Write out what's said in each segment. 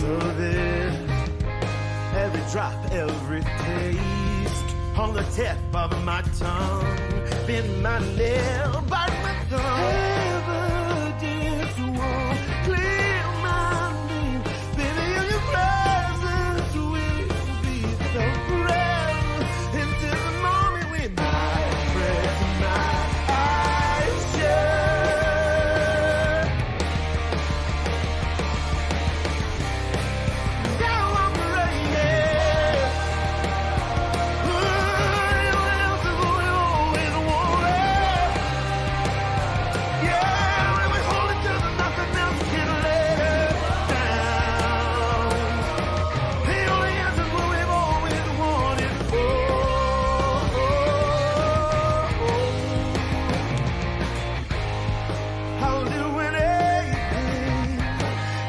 of it. Every drop, every taste on the tip of my tongue. Bend my nail, bite my thumb. Ever did want clear my name. Baby, in your presence will be so present. Into the moment when my breath and my eyes shut. Now I'm ready. What else is we always wanted? Yeah, when we hold each other, nothing else can let us down. The only answer is what we've always wanted for. I'll do anything.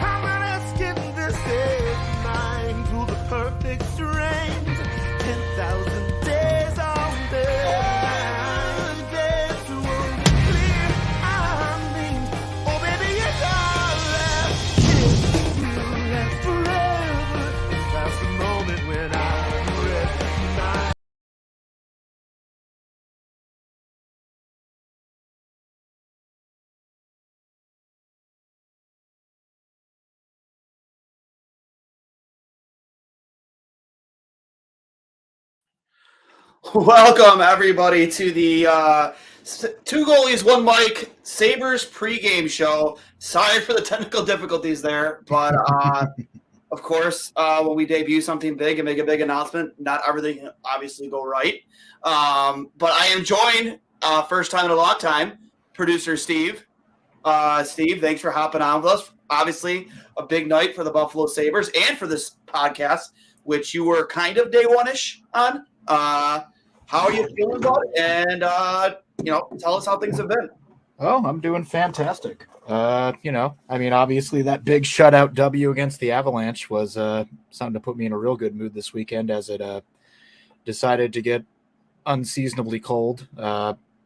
I'm not asking this is mine through the perfect strings. 10,000 days on the days to clear our names. Oh, baby, it's our last kiss. Will last forever. That's the moment when I rest my. Welcome, everybody, to the Two Goalies, One Mic Sabres pregame show. Sorry for the technical difficulties there, but of course, when we debut something big and make a big announcement, not everything can obviously go right. But I am joined, first time in a long time, producer Steve. Steve, thanks for hopping on with us. Obviously, a big night for the Buffalo Sabres and for this podcast, which you were kind of day one-ish on. How are you feeling about it? And, tell us how things have been. Oh, I'm doing fantastic. Obviously that big shutout W against the Avalanche was something to put me in a real good mood this weekend as it decided to get unseasonably cold.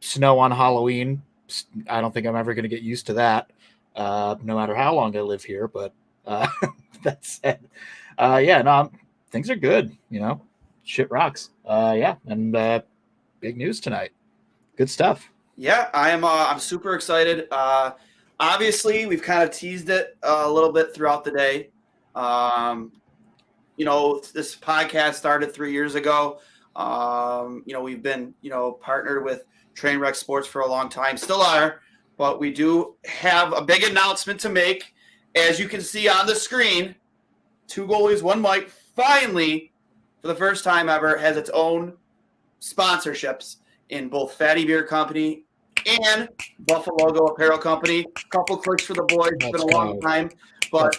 Snow on Halloween. I don't think I'm ever going to get used to that, no matter how long I live here. But that said, things are good, Shit rocks. And big news tonight. Good stuff. Yeah, I'm super excited. Obviously, we've kind of teased it a little bit throughout the day. This podcast started 3 years ago. We've been, partnered with Trainwreck Sports for a long time, still are, but we do have a big announcement to make. As you can see on the screen, Two Goalies, One Mic finally, for the first time ever, has its own sponsorships in both Fatty Beer Company and Buffalo Apparel Company. A couple clicks for the boys. It's been a long time, but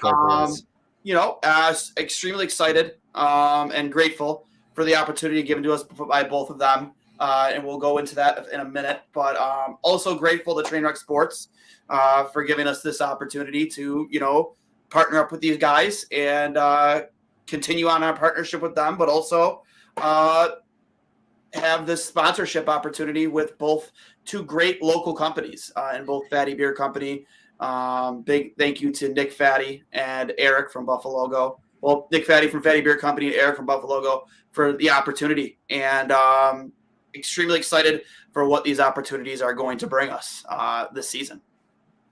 extremely excited and grateful for the opportunity given to us by both of them, and we'll go into that in a minute. But also grateful to Trainwreck Sports for giving us this opportunity to partner up with these guys and continue on our partnership with them, but also have this sponsorship opportunity with both two great local companies and both Fatty Beer Company. Big thank you to Nick Fatty and Eric from Buffalo Go. Well, Nick Fatty from Fatty Beer Company and Eric from Buffalo Go for the opportunity, and extremely excited for what these opportunities are going to bring us this season.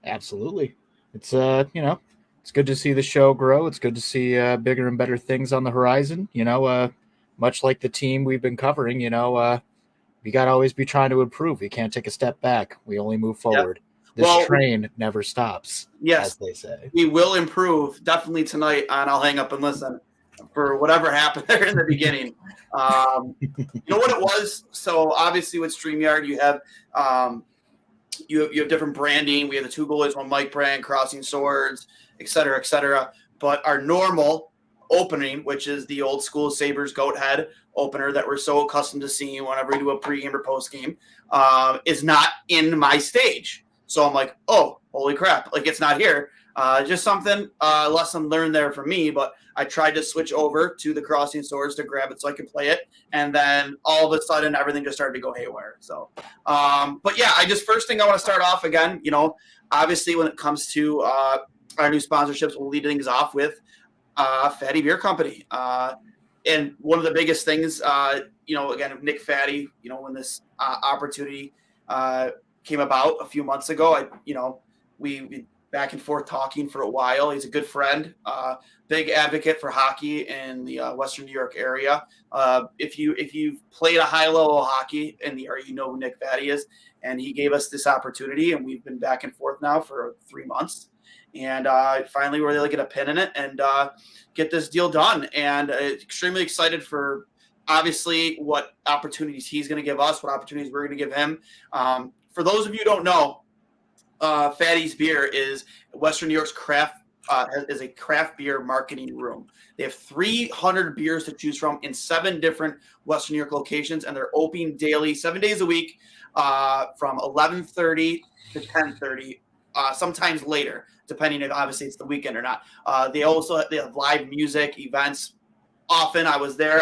Absolutely. It's it's good to see the show grow. It's good to see bigger and better things on the horizon. Much like the team we've been covering, we got to always be trying to improve. We can't take a step back. We only move forward. Yep. This train never stops, as they say. We will improve definitely tonight on I'll Hang Up and Listen for whatever happened there in the beginning. You know what it was? So obviously with StreamYard, you have you have different branding. We have the Two Goalies, One Mic brand, Crossing Swords, et cetera, et cetera. But our normal opening, which is the old school Sabres goat head opener that we're so accustomed to seeing whenever we do a pregame or postgame, is not in my stage. So I'm like, oh, holy crap. Like, it's not here. Just something, lesson learned there for me, but I tried to switch over to the Crossing Swords to grab it so I could play it. And then all of a sudden, everything just started to go haywire. So, but yeah, first thing I want to start off again, obviously when it comes to our new sponsorships, we'll lead things off with Fatty Beer Company. And one of the biggest things, again, Nick Fatty, when this opportunity came about a few months ago, we back and forth talking for a while. He's a good friend, big advocate for hockey in the Western New York area. If you've played a high level of hockey in the area, you know who Nick Fatty is, and he gave us this opportunity, and we've been back and forth now for 3 months. And finally, we're able to get a pin in it and get this deal done. And extremely excited for, obviously, what opportunities he's going to give us, what opportunities we're going to give him. For those of you who don't know, Fatty's Beer is Western New York's is a craft beer marketing room. They have 300 beers to choose from in 7 different Western New York locations, and they're open daily, 7 days a week, from 11:30 to 10:30. Sometimes later, depending if obviously it's the weekend or not. They have live music events. Often I was there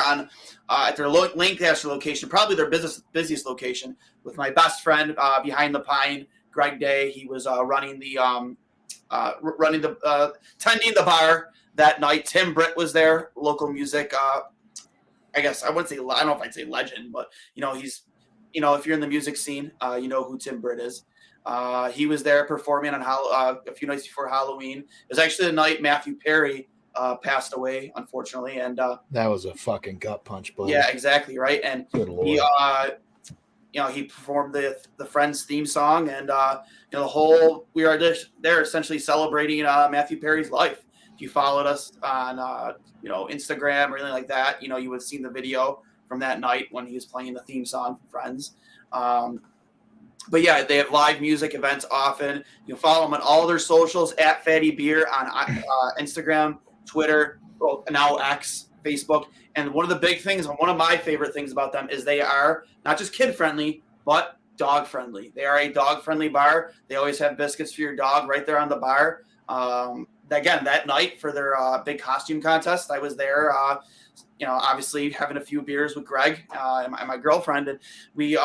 at their Lancaster location, probably their busiest location, with my best friend behind the pine, Greg Day. He was tending the bar that night. Tim Britt was there, local music. I guess I wouldn't say, I don't know if I'd say legend, but he's, if you're in the music scene, you know who Tim Britt is. He was there performing on a few nights before Halloween. It was actually the night Matthew Perry passed away, unfortunately, and that was a fucking gut punch, buddy. Yeah, exactly right. And he, he performed the Friends theme song, and we are there essentially celebrating Matthew Perry's life. If you followed us on Instagram or anything like that, you would have seen the video from that night when he was playing the theme song from Friends. But yeah, they have live music events often. You can follow them on all their socials at Fatty Beer on Instagram, Twitter, now X, Facebook. And one of the big things, and one of my favorite things about them, is they are not just kid friendly, but dog friendly. They are a dog friendly bar. They always have biscuits for your dog right there on the bar. Again, that night for their big costume contest, I was there. Obviously having a few beers with Greg and my girlfriend, and we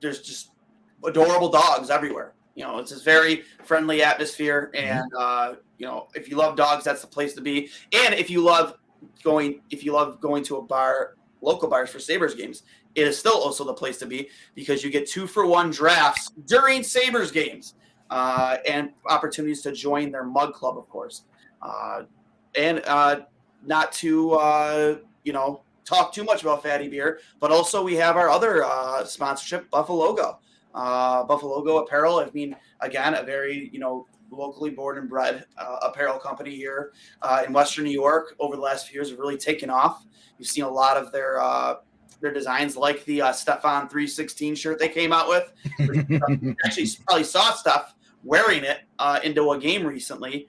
there's just adorable dogs everywhere. It's this very friendly atmosphere, and if you love dogs, that's the place to be. And if you love going to a bar, local bars for Sabres games, it is still also the place to be, because you get 2-for-1 drafts during Sabres games, and opportunities to join their mug club, of course, and not to talk too much about Fatty Beer, but also we have our other sponsorship, Buffalo Apparel. I mean, again, a very locally born and bred apparel company here in Western New York. Over the last few years, have really taken off. You've seen a lot of their designs, like the Stefan 316 shirt they came out with. Actually, probably saw Steph wearing it into a game recently.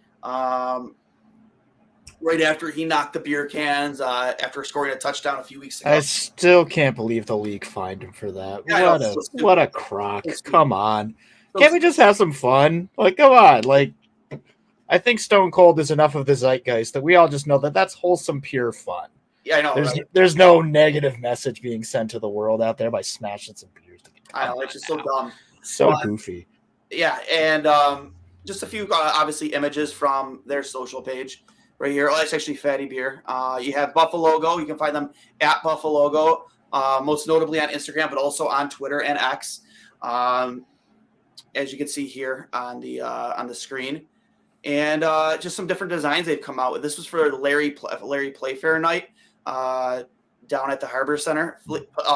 Right after he knocked the beer cans after scoring a touchdown a few weeks ago. I still can't believe the league fined him for that. Yeah, what a crock. Come on. Can't we just have some fun? Like, come on. Like, I think Stone Cold is enough of the zeitgeist that we all just know that that's wholesome, pure fun. Yeah, I know. There's no negative message being sent to the world out there by smashing some beers. I know, it's just so dumb. So goofy. Yeah, and just a few, obviously, images from their social page. Right here. Oh, it's actually Fatty Beer. You have Buffalo Go. You can find them at Buffalo Go, most notably on Instagram, but also on Twitter and X, as you can see here on the screen. And just some different designs they've come out with. This was for Larry Playfair night down at the Harbor Center.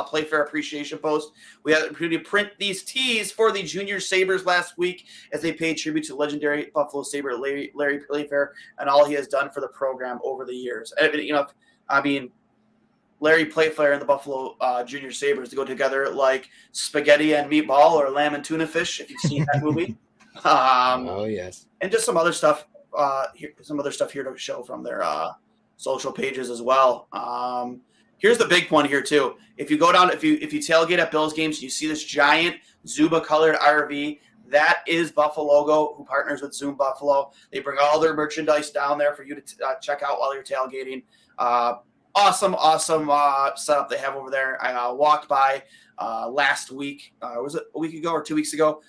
Playfair appreciation post. We had to print these tees for the Junior Sabres last week as they paid tribute to legendary Buffalo Sabre Larry Playfair and all he has done for the program over the years. Larry Playfair and the Buffalo Junior Sabres to go together like spaghetti and meatball, or lamb and tuna fish, if you've seen that movie. Oh yes. And just some other stuff here to show from their social pages as well. Here's the big one here too. If you go down, if you tailgate at Bills games, you see this giant Zuba colored RV. That is Buffalo Go, who partners with Zoom Buffalo. They bring all their merchandise down there for you to check out while you're tailgating. Awesome setup they have over there. I walked by last week. Was it a week ago or 2 weeks ago?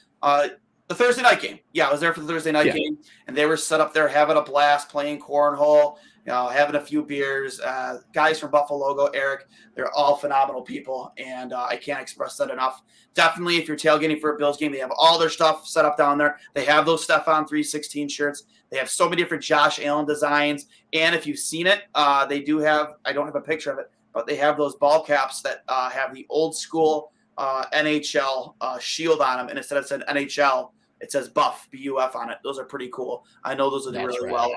The Thursday night game. Yeah, I was there for the Thursday night game, and they were set up there having a blast, playing cornhole, having a few beers. Guys from Buffalo, Eric, they're all phenomenal people, and I can't express that enough. Definitely, if you're tailgating for a Bills game, they have all their stuff set up down there. They have those Stephon 316 shirts. They have so many different Josh Allen designs, and if you've seen it, they do have – I don't have a picture of it, but they have those ball caps that have the old school NHL shield on them, and instead of saying NHL, it says Buff, B-U-F on it. Those are pretty cool. I know those did really well.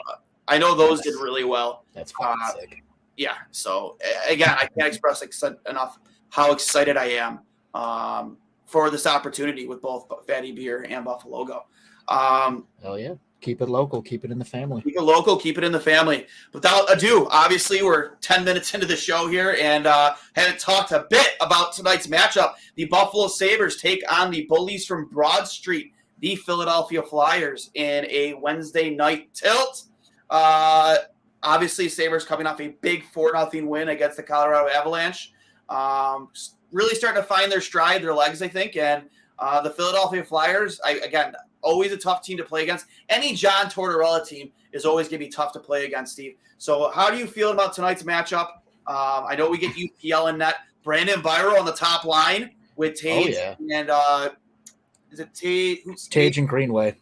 I know those did really well. That's fucking sick. Yeah. So, again, I can't express enough how excited I am for this opportunity with both Fatty Beer and Buffalo Go. Hell yeah. Keep it local. Keep it in the family. Keep it local. Keep it in the family. Without ado, obviously, we're 10 minutes into the show here and haven't talked a bit about tonight's matchup. The Buffalo Sabres take on the Bullies from Broad Street, the Philadelphia Flyers, in a Wednesday night tilt. Obviously, Sabres coming off a big 4-0 win against the Colorado Avalanche. Really starting to find their stride, their legs, I think. And the Philadelphia Flyers, again, always a tough team to play against. Any John Tortorella team is always going to be tough to play against, Steve. So how do you feel about tonight's matchup? I know we get UPL in net. Brandon Byro on the top line with Tage and is it Tage? Tage and Greenway.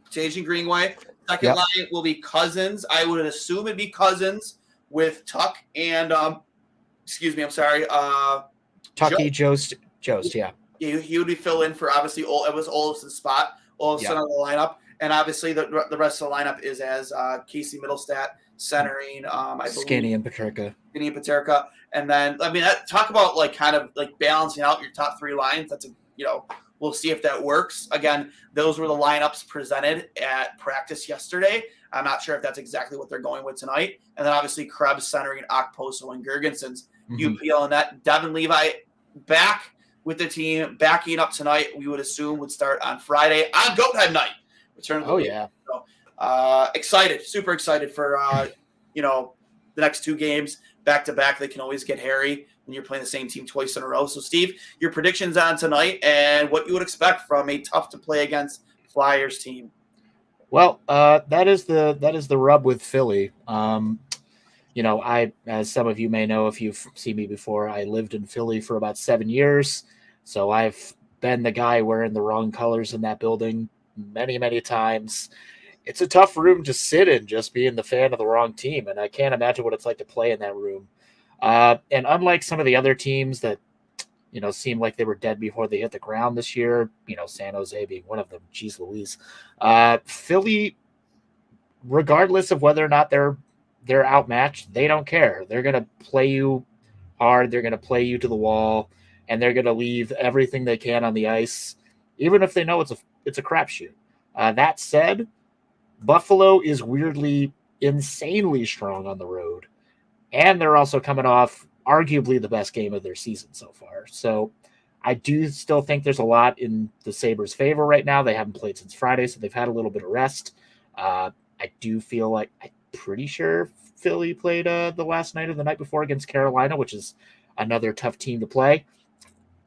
Tage and Greenway. Second line will be Cousins. I would assume it'd be Cousins with Tuck and Tucky Jost, yeah. He would be fill in for obviously it was Olafson's spot. Olafson on the lineup, and obviously the rest of the lineup is as Casey Middlestat centering. I believe Skinny and Paterka, and then talk about kind of balancing out your top three lines. That's we'll see if that works. Again, those were the lineups presented at practice yesterday. I'm not sure if that's exactly what they're going with tonight. And then obviously Krebs centering Okposo and Gergensons. UPL and that. Devin Levi back with the team, backing up tonight, we would assume would start on Friday on Goat Head night. So, excited, super excited for, the next two games back to back. They can always get hairy when you're playing the same team twice in a row. So, Steve, your predictions on tonight and what you would expect from a tough to play against Flyers team. Well, that is the rub with Philly. I, as some of you may know, if you've seen me before, I lived in Philly for about 7 years. So I've been the guy wearing the wrong colors in that building many, many times. It's a tough room to sit in, just being the fan of the wrong team. And I can't imagine what it's like to play in that room. And unlike some of the other teams that, seem like they were dead before they hit the ground this year, San Jose being one of them, geez Louise, Philly, regardless of whether or not they're outmatched, they don't care. They're going to play you hard. They're going to play you to the wall, and they're going to leave everything they can on the ice, even if they know it's a crapshoot. That said, Buffalo is weirdly insanely strong on the road, and they're also coming off arguably the best game of their season so far. So I do still think there's a lot in the Sabres' favor right now. They haven't played since Friday, so they've had a little bit of rest. I do feel like pretty sure Philly played the last night or the night before against Carolina, which is another tough team to play.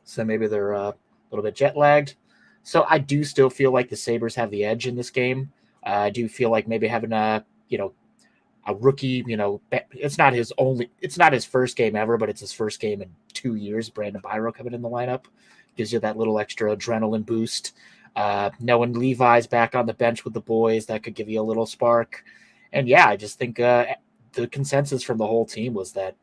So maybe they're a little bit jet lagged. So I do still feel like the Sabres have the edge in this game. I do feel like maybe having a rookie, it's not his first game ever, but it's his first game in 2 years. Brandon Byro coming in the lineup gives you that little extra adrenaline boost. Knowing Levi's back on the bench with the boys, that could give you a little spark. And yeah, I just think the consensus from the whole team was that,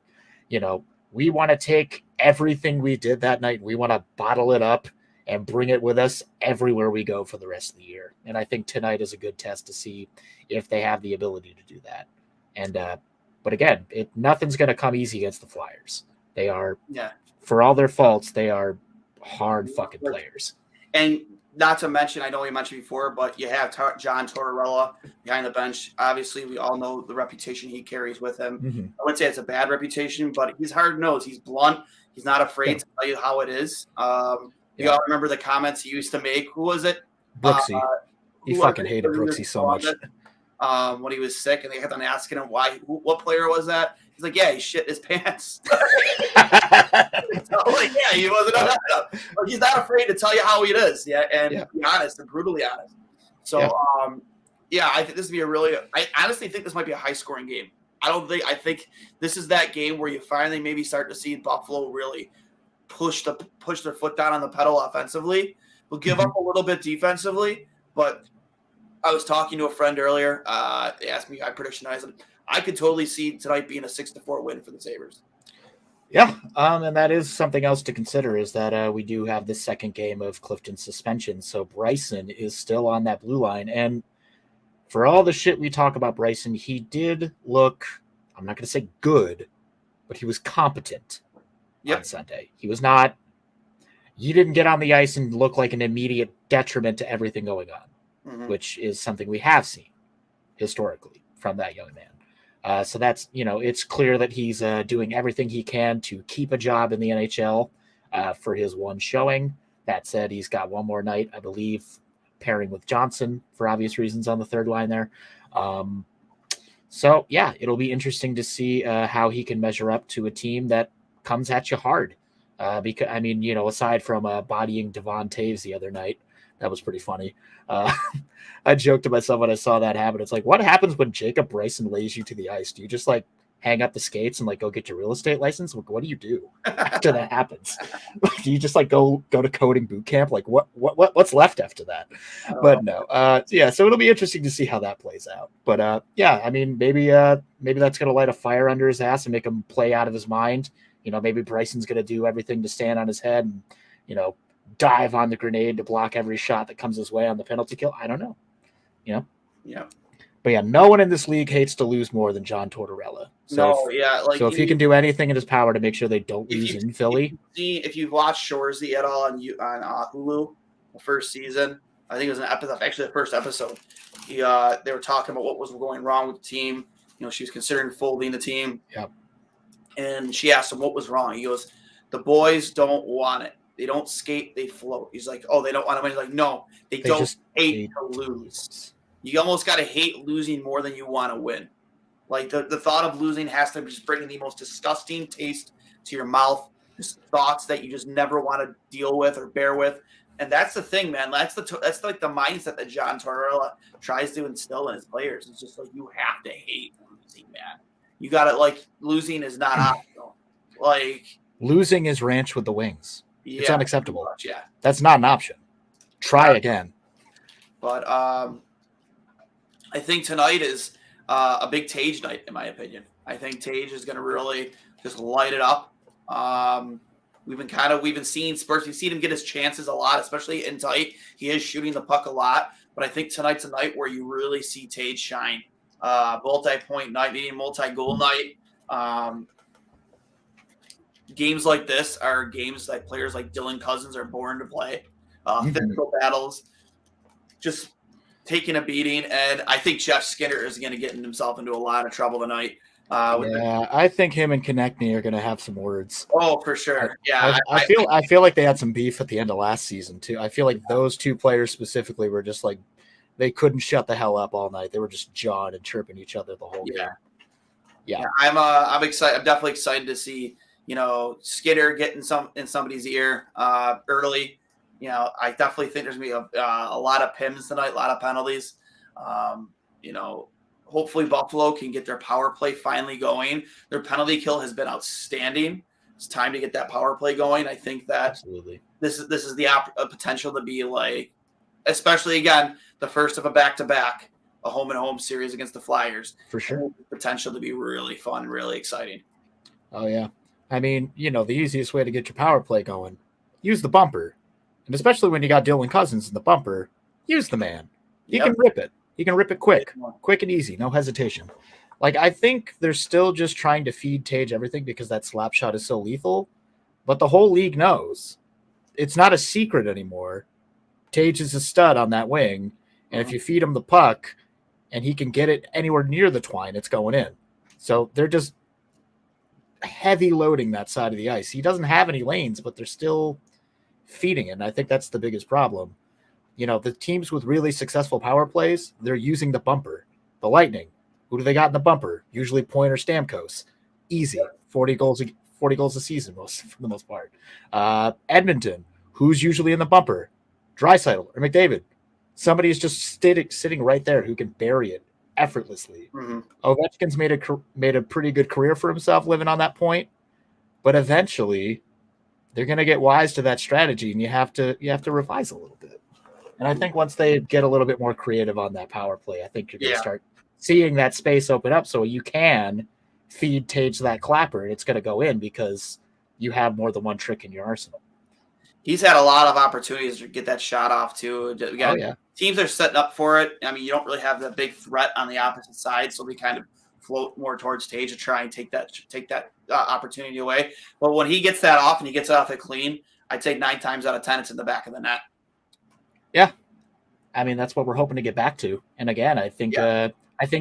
we want to take everything we did that night. We want to bottle it up and bring it with us everywhere we go for the rest of the year. And I think tonight is a good test to see if they have the ability to do that. And, but again, nothing's going to come easy against the Flyers. They are, for all their faults, they are hard fucking players. And not to mention, I know we mentioned before, but you have John Tortorella behind the bench. Obviously, we all know the reputation he carries with him. Mm-hmm. I wouldn't say it's a bad reputation, but he's hard-nosed. He's blunt. He's not afraid to tell you how it is. You all remember the comments he used to make. Who was it? Brooksy. He fucking hated Brooksy so much. When he was sick, and they kept on asking him what player was that? He's like, yeah, he shit his pants. So, like, yeah, he wasn't enough. But he's not afraid to tell you how it is. Yeah, and be honest and brutally honest. So, I think this would be I honestly think this might be a high scoring game. I think this is that game where you finally maybe start to see Buffalo really push their foot down on the pedal offensively. We'll give up a little bit defensively, but I was talking to a friend earlier. They asked me, I predictionize them. I could totally see tonight being a 6-4 win for the Sabres. Yeah, and that is something else to consider is that we do have the second game of Clifton's suspension. So Bryson is still on that blue line. And for all the shit we talk about Bryson, he did look, I'm not going to say good, but he was competent on Sunday. He was not, you didn't get on the ice and look like an immediate detriment to everything going on, which is something we have seen historically from that young man. So that's, it's clear that he's doing everything he can to keep a job in the NHL for his one showing. That said, he's got one more night, I believe, pairing with Johnson for obvious reasons on the third line there. So, yeah, it'll be interesting to see how he can measure up to a team that comes at you hard. Because, aside from bodying Devon Taves the other night, that was pretty funny. I joked to myself when I saw that happen. It's like, what happens when Jacob Bryson lays you to the ice? Do you just hang up the skates and go get your real estate license? What do you do after that happens? Do you just go to coding boot camp? What's left after that? But no, so it'll be interesting to see how that plays out. But maybe that's going to light a fire under his ass and make him play out of his mind. Maybe Bryson's going to do everything to stand on his head and, dive on the grenade to block every shot that comes his way on the penalty kill. I don't know. Yeah. But yeah, no one in this league hates to lose more than John Tortorella. So if he can do anything in his power to make sure they don't lose in Philly. If you've watched Shoresy at all on Hulu, the first season, I think it was an episode, actually the first episode. They were talking about what was going wrong with the team. She was considering folding the team. Yep. And she asked him what was wrong. He goes, the boys don't want it. They don't skate, they float. He's like, oh, they don't want to win. He's like, no, they don't just hate to lose. You almost got to hate losing more than you want to win. The thought of losing has to just bring the most disgusting taste to your mouth, just thoughts that you just never want to deal with or bear with. And that's the thing, man. That's the mindset that John Tortorella tries to instill in his players. It's just you have to hate losing, man. You got to losing is not optional. Losing is ranch with the wings. It's unacceptable. Much, yeah. That's not an option. Try again. But I think tonight is a big Tage night, in my opinion. I think Tage is going to really just light it up. We've been seeing Spurs. We've seen him get his chances a lot, especially in tight. He is shooting the puck a lot. But I think tonight's a night where you really see Tage shine. Multi-point night, maybe multi-goal night. Games like this are games that players like Dylan Cousins are born to play. Physical battles, just taking a beating. And I think Jeff Skinner is going to get himself into a lot of trouble tonight. I think him and Konechny are going to have some words. Oh, for sure. Yeah. I feel like they had some beef at the end of last season, too. I feel like those two players specifically were just they couldn't shut the hell up all night. They were just jawing and chirping each other the whole game. Yeah. I'm excited. I'm definitely excited to see Skinner getting in somebody's ear early. I definitely think there's going to be a lot of PIMs tonight, a lot of penalties. Hopefully Buffalo can get their power play finally going. Their penalty kill has been outstanding. It's time to get that power play going. I think that absolutely this is the potential to be especially again, the first of a back-to-back, a home and home series against the Flyers. For sure. Potential to be really fun, really exciting. Oh yeah. I mean, the easiest way to get your power play going, use the bumper. And especially when you got Dylan Cousins in the bumper, use the man. He can rip it. He can rip it quick and easy, no hesitation. I think they're still just trying to feed Tage everything because that slap shot is so lethal. But the whole league knows. It's not a secret anymore. Tage is a stud on that wing. And if you feed him the puck and he can get it anywhere near the twine, it's going in. So they're just heavy loading that side of the ice. He doesn't have any lanes, but they're still feeding it. And I think that's the biggest problem. The teams with really successful power plays, they're using the bumper. The Lightning, who do they got in the bumper? Usually Point or Stamkos. easy. 40 goals a season for the most part. Edmonton, who's usually in the bumper? Draisaitl or McDavid. Somebody's just sitting right there who can bury it effortlessly. Mm-hmm. Ovechkin's made a pretty good career for himself living on that point, but eventually they're going to get wise to that strategy, and you have to revise a little bit. And I think once they get a little bit more creative on that power play, I think you're going to start seeing that space open up so you can feed Tage that clapper, and it's going to go in because you have more than one trick in your arsenal. He's had a lot of opportunities to get that shot off too. Again, teams are setting up for it. I mean, you don't really have the big threat on the opposite side, so they kind of float more towards Tage to try and take that opportunity away. But when he gets that off and he gets it off it clean, I'd say 9 times out of 10 it's in the back of the net. Yeah, I mean that's what we're hoping to get back to. And again, I think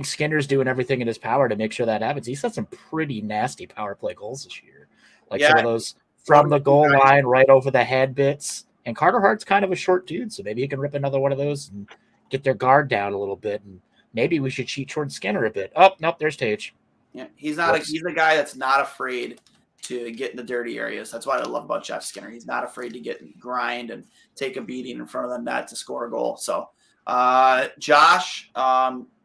Skinner's doing everything in his power to make sure that happens. He's had some pretty nasty power play goals this year, like some of those from the goal line right over the head bits. And Carter Hart's kind of a short dude, so maybe he can rip another one of those and get their guard down a little bit. And maybe we should cheat towards Skinner a bit. Oh, nope, there's Tage. Yeah, he's a guy that's not afraid to get in the dirty areas. That's what I love about Jeff Skinner. He's not afraid to get and grind and take a beating in front of the net to score a goal. So, Josh,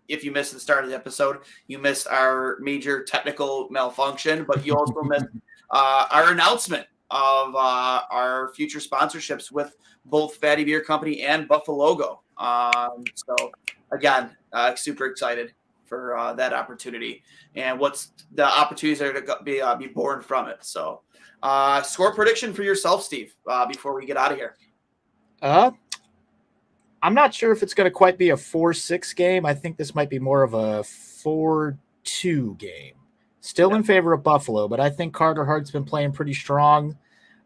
if you missed the start of the episode, you missed our major technical malfunction, but you also missed our announcement of our future sponsorships with both Fatty Beer Company and Buffalo Go. So again, super excited for that opportunity and what's the opportunities that are to be born from it. So score prediction for yourself, Steve, before we get out of here. I'm not sure if it's going to quite be a 4-6 game. I think this might be more of a 4-2 game. Still in favor of Buffalo, but I think Carter Hart's been playing pretty strong.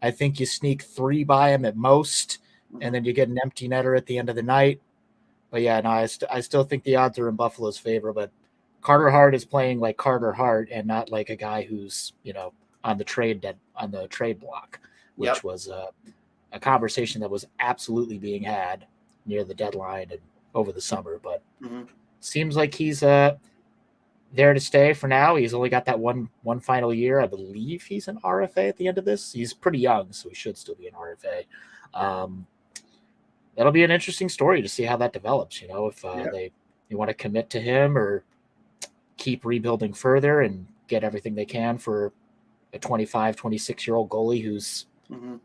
I think you sneak 3 by him at most, and then you get an empty netter at the end of the night. But yeah, no, I still think the odds are in Buffalo's favor, but Carter Hart is playing like Carter Hart and not like a guy who's, on the trade block, which was a conversation that was absolutely being had near the deadline and over the summer. But seems like he's there to stay for now. He's only got that one final year. I believe he's an RFA at the end of this. He's pretty young, so he should still be an RFA. That'll be an interesting story to see how that develops. If they want to commit to him or keep rebuilding further and get everything they can for a 25, 26-year-old goalie who's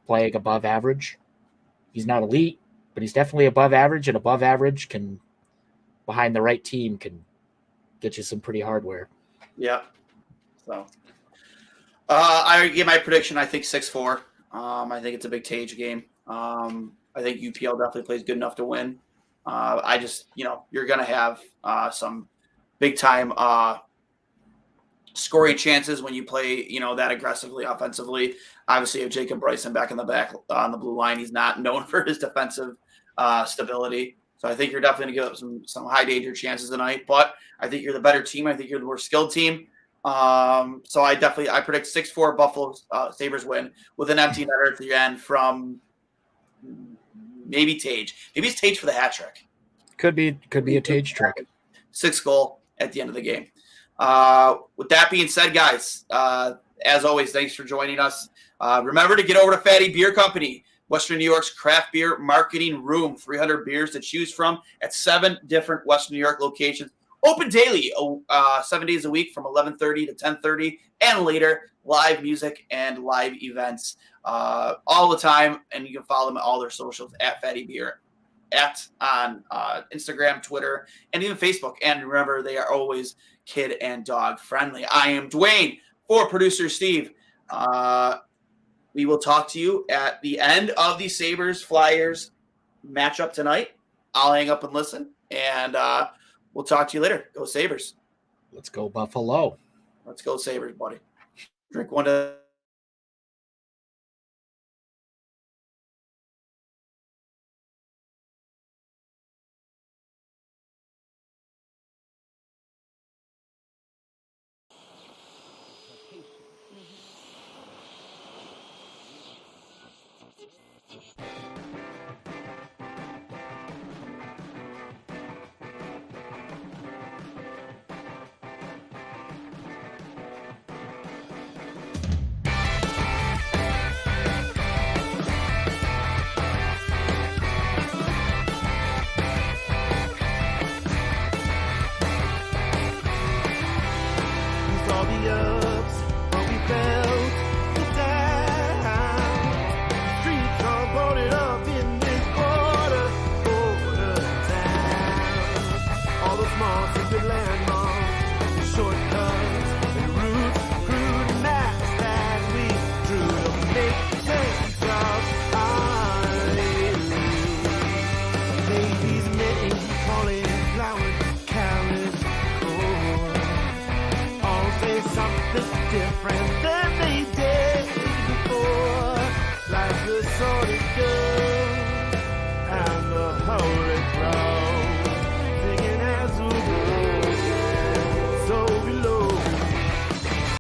playing above average. He's not elite, but he's definitely above average, and above average can, behind the right team, can get you some pretty hardware. Yeah. So I give my prediction. I think 6-4. I think it's a big Tage game. I think UPL definitely plays good enough to win. I just, you're going to have some big time scoring chances when you play, that aggressively offensively. Obviously, you have Jacob Bryson back in the back on the blue line. He's not known for his defensive stability. So I think you're definitely going to give up some high danger chances tonight. But I think you're the better team. I think you're the more skilled team. So I predict 6-4 Buffalo Sabres win with an empty netter at the end from maybe Tage. Maybe it's Tage for the hat trick. Could be a Tage trick. 6th goal at the end of the game. With that being said, guys, as always, thanks for joining us. Remember to get over to Fatty Beer Company, Western New York's craft beer marketing room. 300 beers to choose from at 7 different Western New York locations. Open daily, 7 days a week from 11:30 to 10:30, and later, live music and live events all the time. And you can follow them at all their socials at Fatty Beer, on Instagram, Twitter, and even Facebook. And remember, they are always kid and dog friendly. I am Duane for producer Steve. We will talk to you at the end of the Sabres-Flyers matchup tonight. I'll hang up and listen, and we'll talk to you later. Go Sabres. Let's go Buffalo. Let's go Sabres, buddy. Drink one to